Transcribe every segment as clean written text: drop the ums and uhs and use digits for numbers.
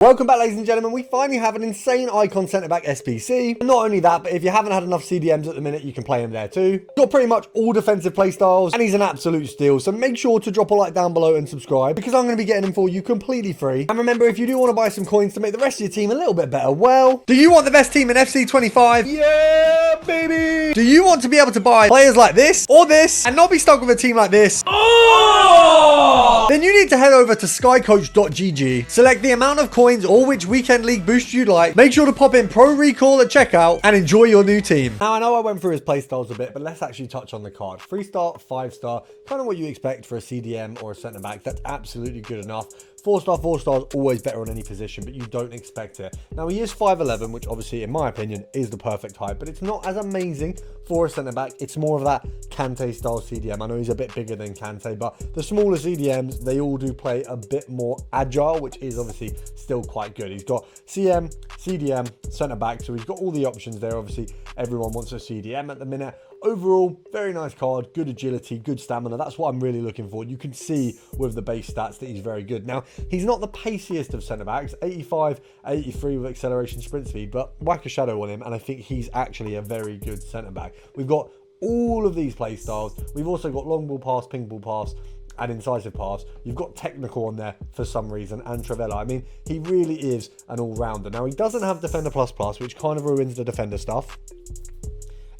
Welcome back, ladies and gentlemen. We finally have an insane icon centre-back SBC. And not only that, but if you haven't had enough CDMs at the minute, you can play him there too. Got pretty much all defensive playstyles, and he's an absolute steal. So make sure to drop a like down below and subscribe, because I'm going to be getting him for you completely free. And remember, if you do want to buy some coins to make the rest of your team a little bit better, well, do you want the best team in FC25? Yeah, baby! Do you want to be able to buy players like this, or this, and not be stuck with a team like this? Oh! Then you need to head over to skycoach.gg, select the amount of coins or which weekend league boost you'd like, make sure to pop in Pro Recall at checkout, and enjoy your new team. Now, I know I went through his playstyles a bit, but let's actually touch on the card. 3-star, 5-star, kind of what you expect for a CDM or a centre-back. That's absolutely good enough. 4-star, 4-star is always better on any position, but you don't expect it. Now, he is 5'11", which obviously, in my opinion, is the perfect height, but it's not as amazing for a centre-back. It's more of that Kante-style CDM. I know he's a bit bigger than Kante, but the smaller CDMs, they all do play a bit more agile, which is obviously still quite good. He's got CM, CDM, centre-back, so he's got all the options there. Obviously, everyone wants a CDM at the minute. Overall, very nice card, good agility, good stamina. That's what I'm really looking for. You can see with the base stats that he's very good. Now, he's not the paciest of centre-backs, 85, 83 with acceleration sprint speed, but whack a shadow on him, and I think he's actually a very good centre-back. We've got all of these play styles. We've also got long ball pass, ping ball pass, and incisive pass. You've got technical on there for some reason, and Travella. I mean, he really is an all-rounder. Now, he doesn't have Defender++, which kind of ruins the Defender stuff.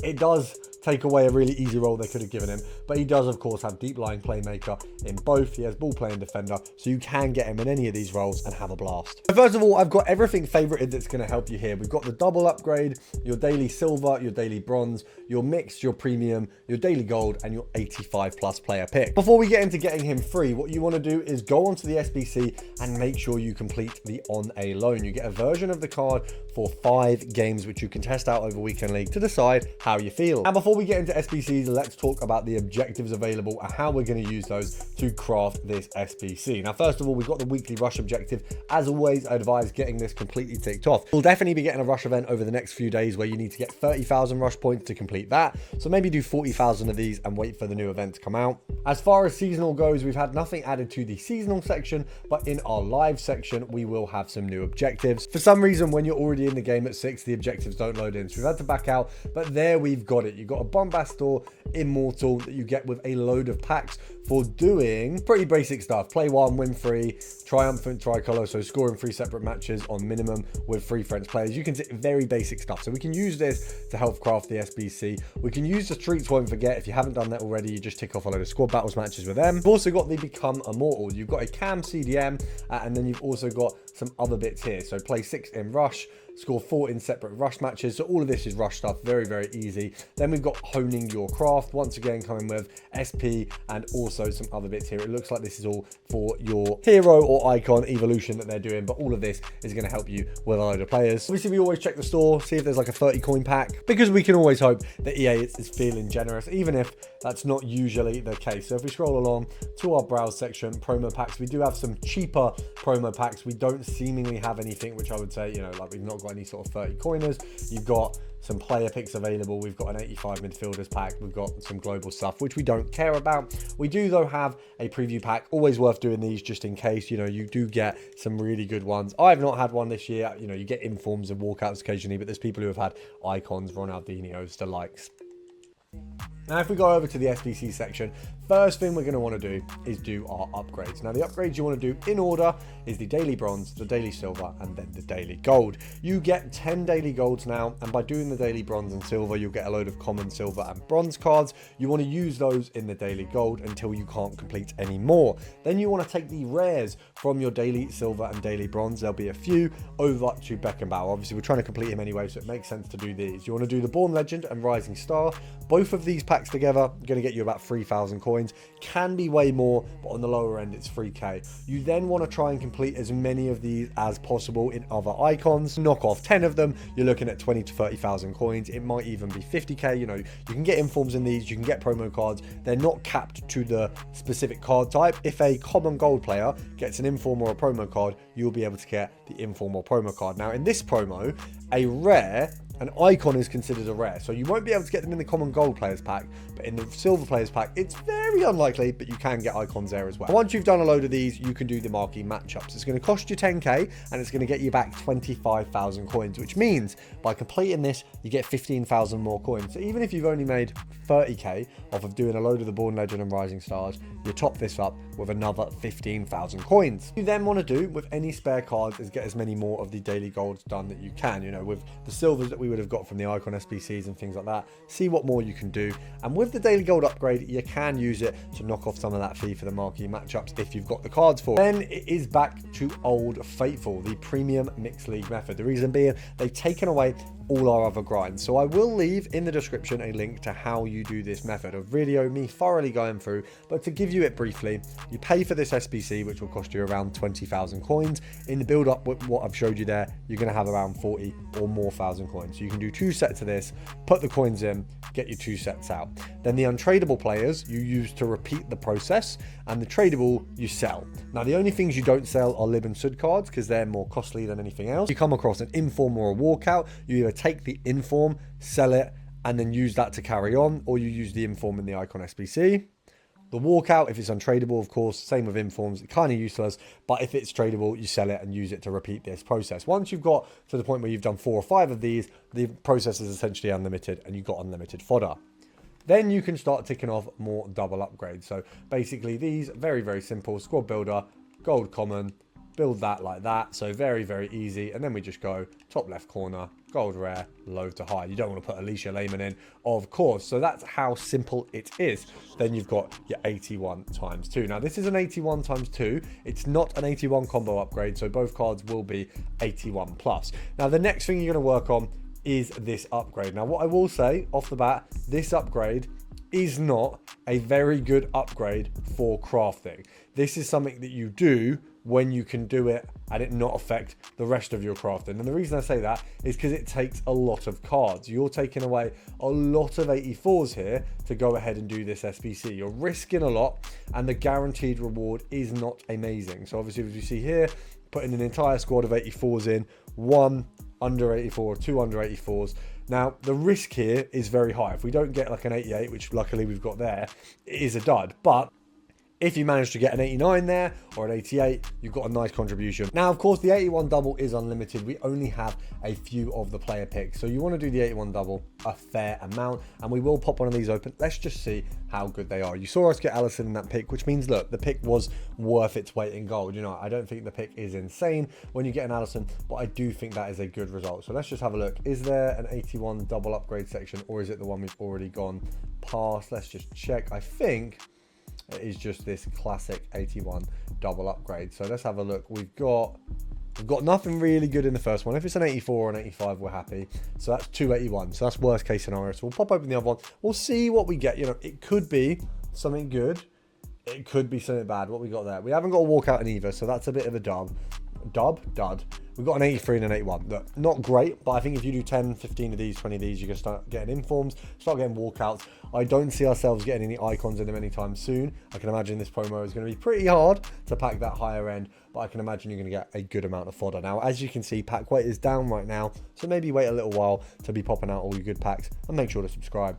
It does take away a really easy role they could have given him, but he does of course have deep lying playmaker in both. He has ball playing defender, so you can get him in any of these roles and have a blast. So first of all, I've got everything favorited that's going to help you here. We've got the double upgrade, your daily silver, your daily bronze, your mixed, your premium, your daily gold, and your 85 plus player pick. Before we get into getting him free, what you want to do is go onto the SBC and make sure you complete the on a loan. You get a version of the card for 5 games, which you can test out over weekend league to decide how you feel. And before we get into SBCs, let's talk about the objectives available and how we're going to use those to craft this SBC. Now, first of all, we've got the weekly rush objective. As always, I advise getting this completely ticked off. We'll definitely be getting a rush event over the next few days where you need to get 30,000 rush points to complete that. So maybe do 40,000 of these and wait for the new event to come out. As far as seasonal goes, we've had nothing added to the seasonal section, but in our live section, we will have some new objectives. For some reason, when you're already in the game at 6, the objectives don't load in. So we've had to back out, but there we've got it. You've got a Bombastor Immortal that you get with a load of packs for doing pretty basic stuff. Play 1, win 3, triumphant tricolour, so scoring 3 separate matches on minimum with 3 French players. You can see very basic stuff. So we can use this to help craft the SBC. We can use the Streets Won't Forget. If you haven't done that already, you just tick off a load of squad battles matches with them. You've also got the Become Immortal. You've got a Cam CDM, and then you've also got some other bits here. So play 6 in Rush, score 4 in separate rush matches. So all of this is rush stuff, very, very easy. Then we've got Honing Your Craft, once again coming with SP and also some other bits here. It looks like this is all for your hero or icon evolution that they're doing, but all of this is going to help you with a load of players. Obviously, we always check the store, see if there's like a 30 coin pack, because we can always hope that EA is feeling generous, even if that's not usually the case. So if we scroll along to our browse section, promo packs, we do have some cheaper promo packs. We don't seemingly have anything, which I would say, you know, like we've not got any sort of 30 coiners. You've got some player picks available. We've got an 85 midfielders pack. We've got some global stuff, which we don't care about. We do though have a preview pack. Always worth doing these just in case, you know, you do get some really good ones. I've not had one this year. You know, you get informs and walkouts occasionally, but there's people who have had icons, Ronaldinho's, the likes. Now, if we go over to the SBC section, first thing we're going to want to do is do our upgrades. Now, the upgrades you want to do in order is the daily bronze, the daily silver, and then the daily gold. You get 10 daily golds now, and by doing the daily bronze and silver, you'll get a load of common silver and bronze cards. You want to use those in the daily gold until you can't complete any more. Then you want to take the rares from your daily silver and daily bronze. There'll be a few over to Beckenbauer. Obviously, we're trying to complete him anyway, so it makes sense to do these. You want to do the Born Legend and Rising Star. Both of these packs together are going to get you about 3,000 coins. Can be way more, but on the lower end it's 3k. You then want to try and complete as many of these as possible in other icons. Knock off 10 of them, you're looking at 20 to 30,000 coins. It might even be 50k. You know, you can get informs in these, you can get promo cards. They're not capped to the specific card type. If a common gold player gets an inform or a promo card, you'll be able to get the inform or promo card. Now, in this promo, a rare, an icon is considered a rare, so you won't be able to get them in the common gold players pack, but in the silver players pack, it's very unlikely, but you can get icons there as well. Once you've done a load of these, you can do the marquee matchups. It's going to cost you 10k, and it's going to get you back 25,000 coins, which means by completing this, you get 15,000 more coins. So even if you've only made 30k off of doing a load of the Born Legend and Rising Stars, you top this up with another 15,000 coins. What you then want to do with any spare cards is get as many more of the daily golds done that you can, you know, with the silvers that we would have got from the icon SBCs and things like that. See what more you can do, and with the daily gold upgrade, you can use it to knock off some of that fee for the marquee matchups if you've got the cards for it. Then it is back to Old Faithful, the premium mixed league method. The reason being, they've taken away all our other grinds, so I will leave in the description a link to how you do this method, a video me thoroughly going through. But to give you it briefly, you pay for this SBC, which will cost you around 20,000 coins. In the build up with what I've showed you there, you're going to have around 40 or more thousand coins, so you can do 2 sets of this, put the coins in, get your 2 sets out. Then the untradeable players you use to repeat the process, and the tradable you sell. Now, the only things you don't sell are Lib and Sud cards, because they're more costly than anything else. You come across an inform or a walkout, you either take the inform, sell it, and then use that to carry on, or you use the inform in the icon SBC. The walkout, if it's untradeable, of course, same with informs, kind of useless, but if it's tradable, you sell it and use it to repeat this process. Once you've got to the point where you've done 4 or 5 of these, the process is essentially unlimited and you've got unlimited fodder. Then you can start ticking off more double upgrades. So basically these, very, very simple. Squad builder, gold common, build that like that. So very, very easy. And then we just go top left corner, gold rare, low to high. You don't want to put Alicia Lehman in, of course. So that's how simple it is. Then you've got your 81 times 2. Now this is an 81 times 2. It's not an 81 combo upgrade. So both cards will be 81 plus. Now the next thing you're going to work on is this upgrade. Now what I will say off the bat, this upgrade is not a very good upgrade for crafting. This is something that you do when you can do it and it not affect the rest of your crafting. And the reason I say that is because it takes a lot of cards. You're taking away a lot of 84s here to go ahead and do this SBC. You're risking a lot, and the guaranteed reward is not amazing. So obviously, as you see here, putting an entire squad of 84s in, 1 under 84, 2 under 84s. Now, the risk here is very high. If we don't get like an 88, which luckily we've got there, it is a dud. But if you manage to get an 89 there or an 88, you've got a nice contribution. Now, of course, the 81 double is unlimited. We only have a few of the player picks. So you want to do the 81 double a fair amount, and we will pop one of these open. Let's just see how good they are. You saw us get Allison in that pick, which means, look, the pick was worth its weight in gold. You know, I don't think the pick is insane when you get an Allison, but I do think that is a good result. So let's just have a look. Is there an 81 double upgrade section, or is it the one we've already gone past? Let's just check. I think it is just this classic 81 double upgrade. So let's have a look. We've got nothing really good in the first one. If it's an 84 or an 85, we're happy. So that's 281. So that's worst case scenario. So we'll pop open the other one. We'll see what we get. You know, it could be something good. It could be something bad. What we got there? We haven't got a walkout in either. So that's a bit of a dud. We've got an 83 and an 81. Look, not great, but I think if you do 10, 15 of these, 20 of these, you're going to start getting informs, start getting walkouts. I don't see ourselves getting any icons in them anytime soon. I can imagine this promo is going to be pretty hard to pack that higher end, but I can imagine you're going to get a good amount of fodder. Now, as you can see, pack weight is down right now, so maybe wait a little while to be popping out all your good packs, and make sure to subscribe.